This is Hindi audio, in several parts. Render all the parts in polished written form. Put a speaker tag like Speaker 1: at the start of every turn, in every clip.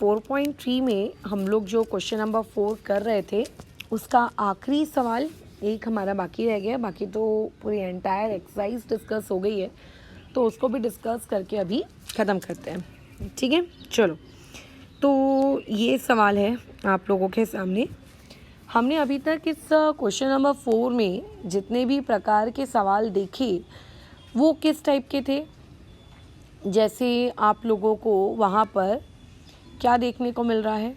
Speaker 1: 4.3 में हम लोग जो क्वेश्चन नंबर 4 कर रहे थे उसका आखिरी सवाल एक हमारा बाकी रह गया, बाकी तो पूरी एंटायर एक्सरसाइज डिस्कस हो गई है, तो उसको भी डिस्कस करके अभी ख़त्म करते हैं। ठीक है, चलो। तो ये सवाल है आप लोगों के सामने। हमने अभी तक इस क्वेश्चन नंबर 4 में जितने भी प्रकार के सवाल देखे वो किस टाइप के थे। जैसे आप लोगों को वहाँ पर क्या देखने को मिल रहा है,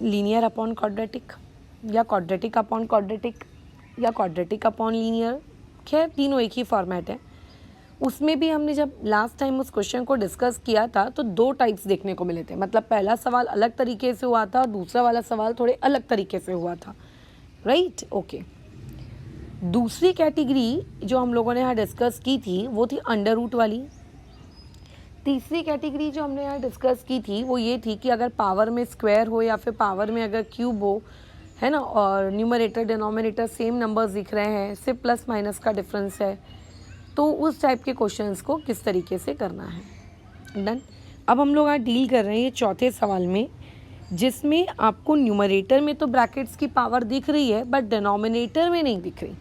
Speaker 1: लीनियर अपॉन क्वाड्रेटिक या क्वाड्रेटिक अपॉन क्वाड्रेटिक या क्वाड्रेटिक अपॉन लीनियर, खैर तीनों एक ही फॉर्मेट है। उसमें भी हमने जब लास्ट टाइम उस क्वेश्चन को डिस्कस किया था तो 2 टाइप्स देखने को मिले थे, मतलब पहला सवाल अलग तरीके से हुआ था और दूसरा वाला सवाल थोड़े अलग तरीके से हुआ था, राइट। ओके, दूसरी कैटेगरी जो हम लोगों ने यहाँ डिस्कस की थी वो थी अंडर रूट वाली। तीसरी कैटेगरी जो हमने यहाँ डिस्कस की थी वो ये थी कि अगर पावर में स्क्वायर हो या फिर पावर में अगर क्यूब हो, है ना, और न्यूमरेटर डिनोमिनेटर सेम नंबर्स दिख रहे हैं, सिर्फ प्लस माइनस का डिफरेंस है, तो उस टाइप के क्वेश्चंस को किस तरीके से करना है। डन। अब हम लोग आज डील कर रहे हैं ये चौथे सवाल में, जिसमें आपको न्यूमरेटर में तो ब्रैकेट्स की पावर दिख रही है बट डिनोमिनेटर में नहीं दिख रही।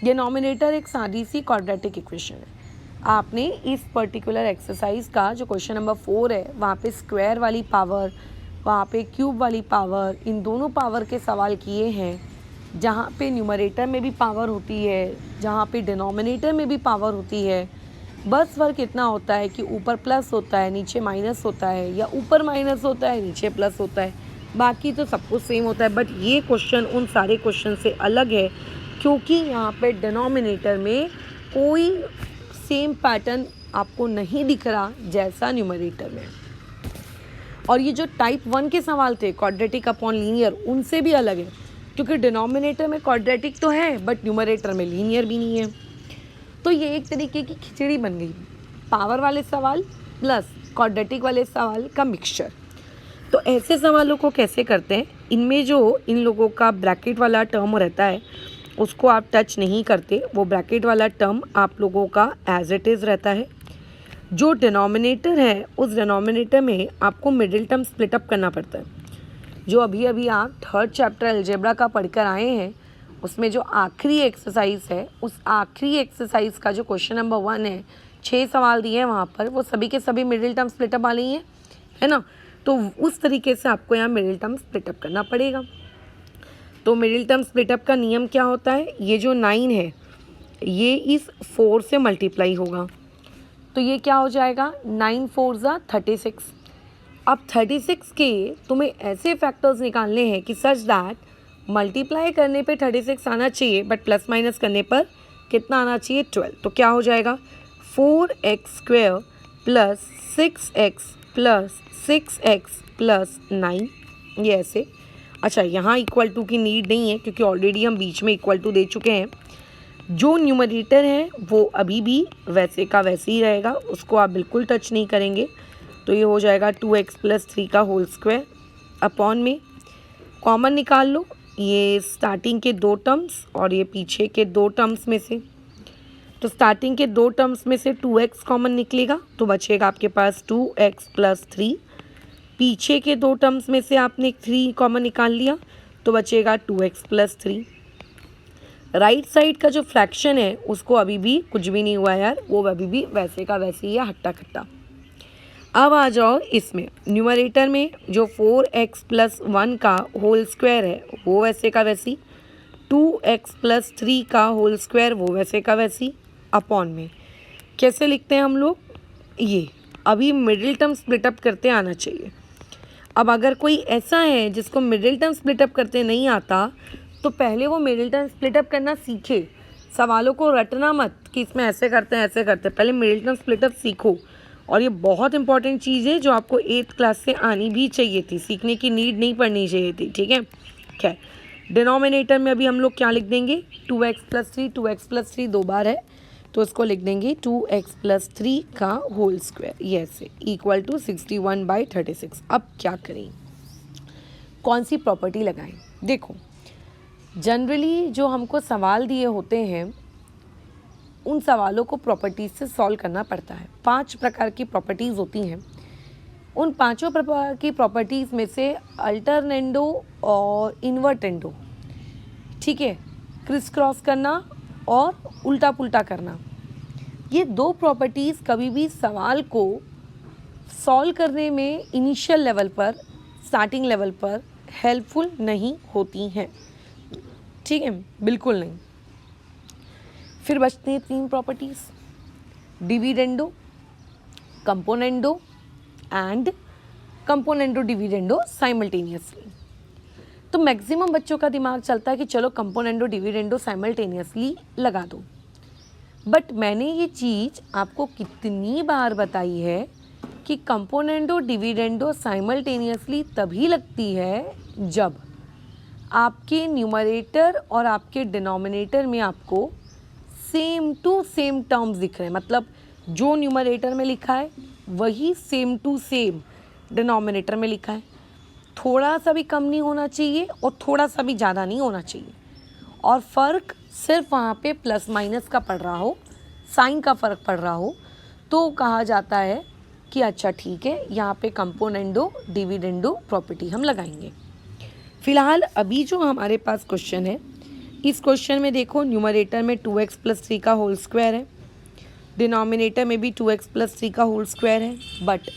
Speaker 1: डिनोमिनेटर एक सादी सी क्वाड्रेटिक इक्वेशन है। आपने इस पर्टिकुलर एक्सरसाइज का जो क्वेश्चन नंबर 4 है वहाँ पे स्क्वायर वाली पावर, वहाँ पे क्यूब वाली पावर, इन दोनों पावर के सवाल किए हैं, जहाँ पे न्यूमरेटर में भी पावर होती है, जहाँ पे डिनोमिनेटर में भी पावर होती है। बस फ़र्क इतना होता है कि ऊपर प्लस होता है नीचे माइनस होता है, या ऊपर माइनस होता है नीचे प्लस होता है, बाकी तो सब कुछ सेम होता है। बट ये क्वेश्चन उन सारे क्वेश्चन से अलग है क्योंकि यहाँ पे डिनोमिनेटर में कोई सेम पैटर्न आपको नहीं दिख रहा जैसा न्यूमरेटर में। और ये जो टाइप 1 के सवाल थे क्वाड्रेटिक अपॉन लीनियर, उनसे भी अलग है क्योंकि डिनोमिनेटर में क्वाड्रेटिक तो है बट न्यूमरेटर में लीनियर भी नहीं है। तो ये एक तरीके की खिचड़ी बन गई, पावर वाले सवाल प्लस क्वाड्रेटिक वाले सवाल का मिक्सचर। तो ऐसे सवालों को कैसे करते हैं, इनमें जो इन लोगों का ब्रैकेट वाला टर्म रहता है उसको आप टच नहीं करते, वो ब्रैकेट वाला टर्म आप लोगों का एज इट इज़ रहता है। जो डिनोमिनेटर है उस डिनोमिनेटर में आपको मिडिल टर्म स्प्लिट अप करना पड़ता है। जो अभी अभी आप 3rd चैप्टर अलजेब्रा का पढ़कर आए हैं उसमें जो आखिरी एक्सरसाइज है, उस आखिरी एक्सरसाइज का जो क्वेश्चन नंबर 1 है, 6 सवाल दिए हैं वहाँ पर, वो सभी के सभी मिडिल टर्म स्प्लिट अप वाले ही हैं, है ना। तो उस तरीके से आपको यहाँ मिडिल टर्म स्प्लिट अप करना पड़ेगा। तो मिडिल टर्म स्प्लिट अप का नियम क्या होता है, ये जो 9 है ये इस 4 से मल्टीप्लाई होगा, तो ये क्या हो जाएगा 9 4 ज़ा 36। अब 36 के तुम्हें ऐसे फैक्टर्स निकालने हैं कि सच दैट मल्टीप्लाई करने पे 36 आना चाहिए बट प्लस माइनस करने पर कितना आना चाहिए 12। तो क्या हो जाएगा 4x² plus 6x plus 6x plus 9, ये ऐसे। अच्छा, यहाँ इक्वल टू की नीड नहीं है क्योंकि ऑलरेडी हम बीच में इक्वल टू दे चुके हैं। जो न्यूमरेटर है वो अभी भी वैसे का वैसे ही रहेगा, उसको आप बिल्कुल टच नहीं करेंगे। तो ये हो जाएगा 2x प्लस 3 का होल स्क्वायर अपॉन में कॉमन निकाल लो, ये स्टार्टिंग के 2 टर्म्स और ये पीछे के 2 टर्म्स में से। तो स्टार्टिंग के 2 टर्म्स में से 2x कॉमन निकलेगा तो बचेगा आपके पास 2x प्लस 3। पीछे के 2 टर्म्स में से आपने 3 कॉमन निकाल लिया तो बचेगा 2x प्लस 3। राइट साइड का जो फ्रैक्शन है उसको अभी भी कुछ भी नहीं हुआ यार, वो अभी भी वैसे का वैसे ही है, हट्टा खट्टा। अब आ जाओ इसमें, न्यूमरेटर में जो 4x प्लस 1 का होल स्क्वायर है वो वैसे का वैसी, 2x प्लस 3 का होल स्क्वायर वो वैसे का वैसी, अपॉन में कैसे लिखते हैं हम लोग, ये अभी मिडिल टर्म स्प्लिट अप करते आना चाहिए। अब अगर कोई ऐसा है जिसको मिडिल टर्म स्प्लिट अप करते नहीं आता तो पहले वो मिडिल टर्म स्प्लिट अप करना सीखे, सवालों को रटना मत कि इसमें ऐसे करते हैं ऐसे करते हैं, पहले मिडिल टर्म स्प्लिट अप सीखो। और ये बहुत इंपॉर्टेंट चीज़ है जो आपको 8th क्लास से आनी भी चाहिए थी, सीखने की नीड नहीं पड़नी चाहिए थी, ठीक है। खैर, डिनोमिनेटर में अभी हम लोग क्या लिख देंगे 2x प्लस 3, 2x प्लस 3 2 बार है तो इसको लिख देंगे 2x प्लस 3 का होल स्क्वायर, ये ऐसे इक्वल टू 61/36। अब क्या करें, कौन सी प्रॉपर्टी लगाएं। देखो, जनरली जो हमको सवाल दिए होते हैं उन सवालों को प्रॉपर्टीज़ से सॉल्व करना पड़ता है। 5 प्रकार की प्रॉपर्टीज़ होती हैं उन पांचों प्रकार की प्रॉपर्टीज़ में से अल्टरनेंडो और इन्वर्टेंडो, ठीक है, क्रिस क्रॉस करना और उल्टा पुल्टा करना, ये दो प्रॉपर्टीज़ कभी भी सवाल को सॉल्व करने में इनिशियल लेवल पर, स्टार्टिंग लेवल पर हेल्पफुल नहीं होती हैं, ठीक है, बिल्कुल नहीं। फिर बचते हैं तीन properties, dividendo, componendo and componendo dividendo simultaneously. तो मैक्सिमम बच्चों का दिमाग चलता है कि चलो कंपोनेंडो डिविडेंडो साइमल्टेनियसली लगा दो, बट मैंने ये चीज़ आपको कितनी बार बताई है कि कंपोनेंडो डिविडेंडो साइमल्टेनियसली तभी लगती है जब आपके न्यूमरेटर और आपके डिनोमिनेटर में आपको सेम टू सेम टर्म्स दिख रहे हैं, मतलब जो न्यूमरेटर में लिखा है वही सेम टू सेम डिनोमिनेटर में लिखा है, थोड़ा सा भी कम नहीं होना चाहिए और थोड़ा सा भी ज़्यादा नहीं होना चाहिए, और फ़र्क सिर्फ वहाँ पे प्लस माइनस का पड़ रहा हो, साइन का फ़र्क पड़ रहा हो, तो कहा जाता है कि अच्छा ठीक है, यहाँ पे कंपोनेंडो डिविडेंडो प्रॉपर्टी हम लगाएंगे। फ़िलहाल अभी जो हमारे पास क्वेश्चन है, इस क्वेश्चन में देखो न्यूमरेटर में 2x + 3 का होल स्क्वायर है, डिनोमिनेटर में भी 2x + 3 का होल स्क्वायर है, बट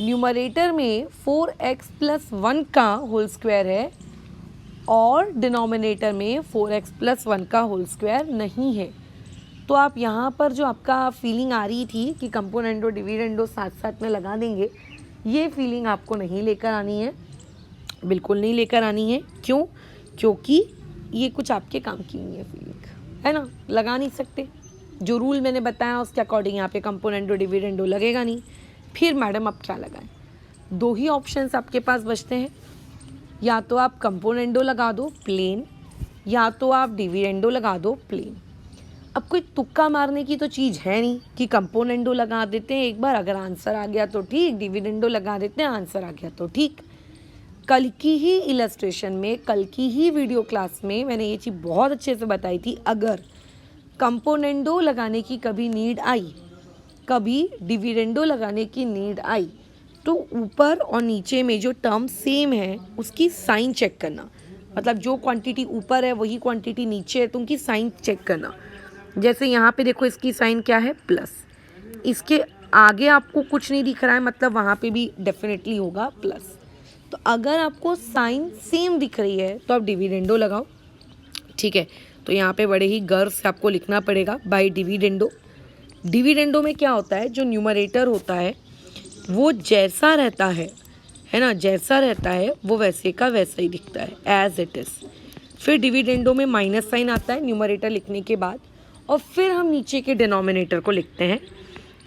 Speaker 1: न्यूमरेटर में 4x + 1 का होल स्क्वायर है और डिनोमिनेटर में 4x + 1 का होल स्क्वायर नहीं है। तो आप यहाँ पर जो आपका फीलिंग आ रही थी कि कंपोनेंडो डिविडेंडो साथ साथ में लगा देंगे, ये फीलिंग आपको नहीं लेकर आनी है, बिल्कुल नहीं लेकर आनी है। क्यों? क्योंकि ये कुछ आपके काम की नहीं है फीलिंग, है ना, लगा नहीं सकते। जो रूल मैंने बताया उसके अकॉर्डिंग यहाँ पे कंपोनेंडो डिविडेंडो लगेगा नहीं। फिर मैडम अब क्या लगाएं? दो ही ऑप्शंस आपके पास बचते हैं, या तो आप कंपोनेंडो लगा दो प्लेन, या तो आप डिविडेंडो लगा दो प्लेन। अब कोई तुक्का मारने की तो चीज़ है नहीं कि कंपोनेंडो लगा देते हैं एक बार, अगर आंसर आ गया तो ठीक, डिविडेंडो लगा देते हैं, आंसर आ गया तो ठीक। कल की ही इलस्ट्रेशन में, कल की ही वीडियो क्लास में मैंने ये चीज़ बहुत अच्छे से बताई थी, अगर कंपोनेंडो लगाने की कभी नीड आई, कभी डिविडेंडो लगाने की नीड आई, तो ऊपर और नीचे में जो टर्म सेम है उसकी साइन चेक करना, मतलब जो क्वांटिटी ऊपर है वही क्वांटिटी नीचे है तो उनकी साइन चेक करना। जैसे यहाँ पे देखो इसकी साइन क्या है, प्लस, इसके आगे आपको कुछ नहीं दिख रहा है, मतलब वहाँ पे भी डेफिनेटली होगा प्लस। तो अगर आपको साइन सेम दिख रही है तो आप डिविडेंडो लगाओ, ठीक है। तो यहाँ पे बड़े ही गर्व से आपको लिखना पड़ेगा बाय डिविडेंडो। डिविडेंडो में क्या होता है, जो न्यूमरेटर होता है वो जैसा रहता है ना, जैसा रहता है वो वैसे का वैसा ही दिखता है, एज इट इज़। फिर डिविडेंडो में माइनस साइन आता है न्यूमरेटर लिखने के बाद, और फिर हम नीचे के डिनोमिनेटर को लिखते हैं,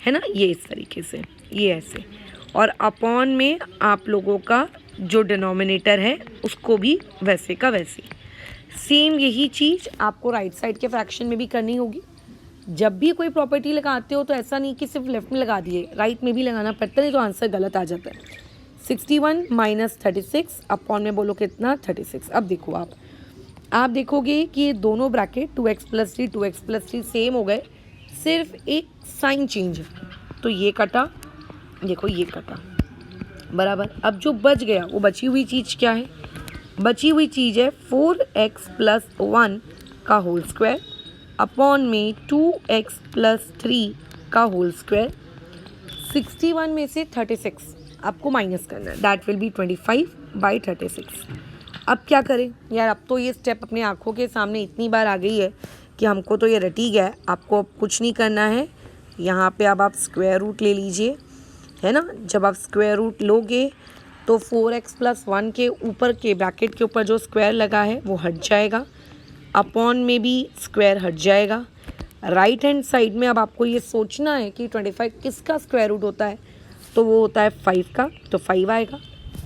Speaker 1: है ना, ये इस तरीके से, ये ऐसे, और अपॉन में आप लोगों का जो डिनोमिनेटर है उसको भी वैसे का वैसे। सेम यही चीज़ आपको राइट साइड के फ्रैक्शन में भी करनी होगी। जब भी कोई प्रॉपर्टी लगाते हो तो ऐसा नहीं कि सिर्फ लेफ्ट में लगा दिए, राइट में भी लगाना पड़ता है, तो आंसर गलत आ जाता है। 61 - 36 अपॉन में बोलो कितना, 36। अब देखो आप देखोगे कि ये दोनों ब्रैकेट 2x + 3 2x + 3 सेम हो गए, सिर्फ एक साइन चेंज है, तो ये कटा, देखो ये कटा बराबर। अब जो बच गया वो बची हुई चीज़ क्या है, बची हुई चीज़ है 4x + 1 का होल स्क्वायर अपॉन में 2x + 3 का होल स्क्वायर। 61 में से 36 आपको माइनस करना है, दैट विल बी 25/36। अब क्या करें यार, अब तो ये स्टेप अपने आँखों के सामने इतनी बार आ गई है कि हमको तो ये रट ही गया है। आपको अब कुछ नहीं करना है, यहाँ पे अब आप स्क्वायर रूट ले लीजिए, है ना। जब आप स्क्वायर रूट लोगे तो 4x + 1 के ऊपर के ब्रैकेट के ऊपर जो स्क्वायर लगा है वो हट जाएगा, अपॉन में भी स्क्वायर हट जाएगा। राइट हैंड साइड में अब आपको ये सोचना है कि 25 किसका स्क्वायर रूट होता है, तो वो होता है 5 का, तो 5 आएगा,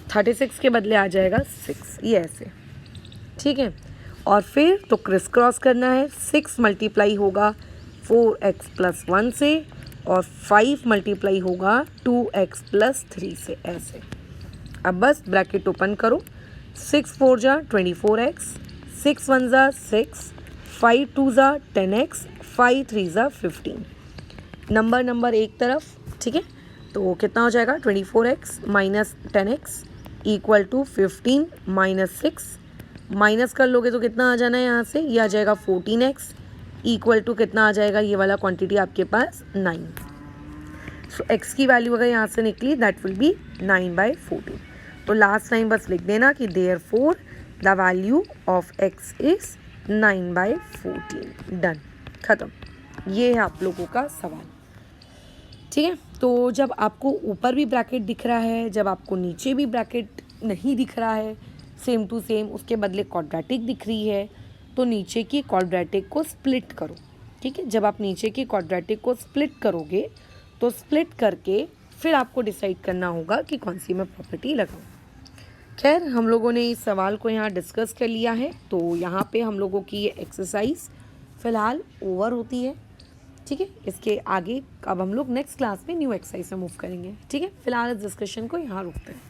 Speaker 1: 36 के बदले आ जाएगा 6, ये ऐसे, ठीक है। और फिर तो क्रिस क्रॉस करना है, 6 मल्टीप्लाई होगा 4x + 1 से और 5 मल्टीप्लाई होगा 2x + 3 से, ऐसे। अब बस ब्रैकेट ओपन करो, 6 4 जा 24x, 6 1 जा 6, 5 2 जा 10x, 5 3 जा 15। नंबर एक तरफ, ठीक है। तो कितना हो जाएगा 24x minus 10x equal to 15 minus 6, minus कर लोगे तो कितना आ जाना है यहाँ से, ये आ जाएगा 14x इक्वल टू कितना आ जाएगा, ये वाला क्वांटिटी आपके पास 9। सो x की वैल्यू अगर यहाँ से निकली दैट विल बी 9/14। तो लास्ट टाइम बस लिख देना कि therefore the value of x is 9/14। Done, ख़त्म। ये है आप लोगों का सवाल। ठीक है, तो जब आपको ऊपर भी ब्रैकेट दिख रहा है, जब आपको नीचे भी ब्रैकेट नहीं दिख रहा है सेम टू सेम, उसके बदले क्वाड्रेटिक दिख रही है, तो नीचे की क्वाड्रेटिक को स्प्लिट करो। ठीक है, जब आप नीचे की क्वाड्रेटिक को स्प्लिट करोगे तो स्प्लिट करके फिर आपको डिसाइड करना होगा कि कौन सी मैं प्रॉपर्टी लगाऊं। खैर, हम लोगों ने इस सवाल को यहाँ डिस्कस कर लिया है, तो यहाँ पे हम लोगों की ये एक्सरसाइज फ़िलहाल ओवर होती है। ठीक है, इसके आगे अब हम लोग नेक्स्ट क्लास में न्यू एक्सरसाइज में मूव करेंगे। ठीक है, फ़िलहाल इस डिस्कशन को यहाँ रोकते हैं।